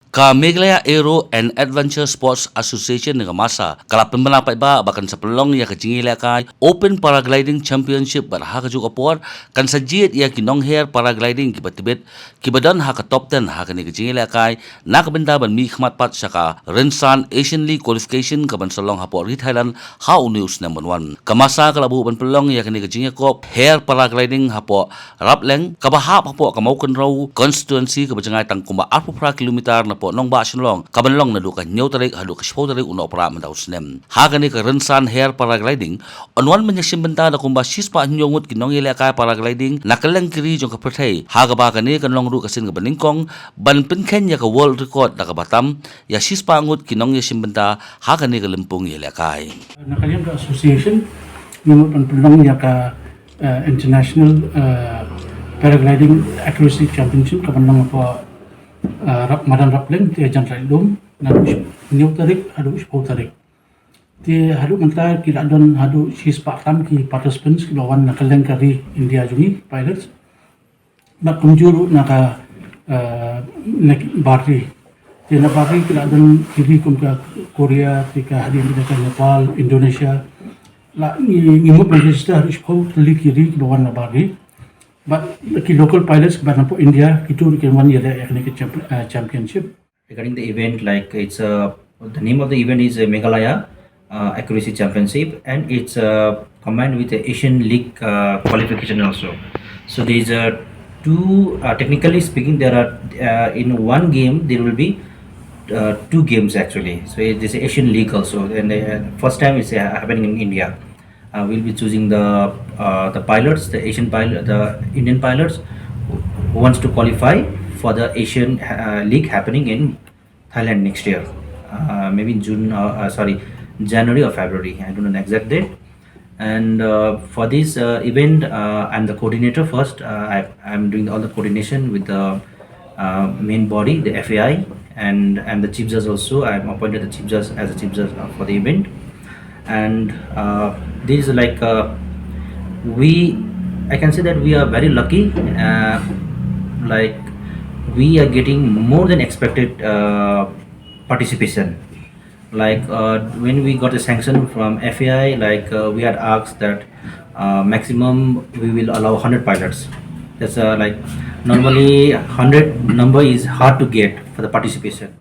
Ka Meghalaya Aero and Adventure Sports Association dengan Maasa kala pembenang ba bahkan sepelong ya kejingila kai Open Paragliding Championship berha juga por kan sajid ya kinong hair paragliding kibatibet kibadan ha ka top 10 ha kan kejingila kai nak benda ban mi khmat pat saka Rensan Asian League Qualification ka ban solong ha por Thailand ha unius number 1 ka Maasa kala bu ban pelong ya kan kejingila kop hair paragliding ha por rapleng ka bahap ha por ka mau kan raw constituency ka bajangai tang kumba 4 kilometer na po nong ba sinlong kabanlong na duka nyaw tarik hadu ka spow tarik uno para man daw snem hagani ka Rensan hair paragliding onwan man yasim benta na kumba sispa nyongut kinong ile ka paragliding nakalang kiri jong ka perthai haga ba kani kanlong ru kasin ka baningkong ban pinken ya ka world record na ka batam ya sispa ngut kinong yasim benta hagani ka limpong ile kai nakalang ka association yung panlong ya ka international paragliding accuracy championship kabanlong po madan rapling ti jan railum na new tarik hadu spow tarik ti hadu manta ki adon hadu sis pakam ki participants ki lawan nakaleng kari India jungi pilots na kunjuru naka nek bari ti na bari ki adon kiri kum ka Korea ti ka hadi ka Nepal Indonesia la ngimu register hadu spow kiri ki lawan na bari. But the local pilots, but for India, it can 1 year championship. Regarding the event, like it's the name of the event is Meghalaya Accuracy Championship, and it's combined with the Asian League qualification also. So these are two. Technically speaking, there are in one game there will be 2 games actually. So it is Asian League also, and first time it's happening in India. We'll be choosing the pilots, the Indian pilots who wants to qualify for the Asian League happening in Thailand next year, maybe in January or February. I don't know the exact date. And for this event, I'm the coordinator first. I'm doing all the coordination with the main body, the FAI, and the chief judge also. I'm appointed the chief judge as a chief judge for the event. And this is like I can say that we are very lucky, like we are getting more than expected participation. Like when we got a sanction from FAI, like we had asked that maximum we will allow 100 pilots. That's like normally 100 number is hard to get for the participation.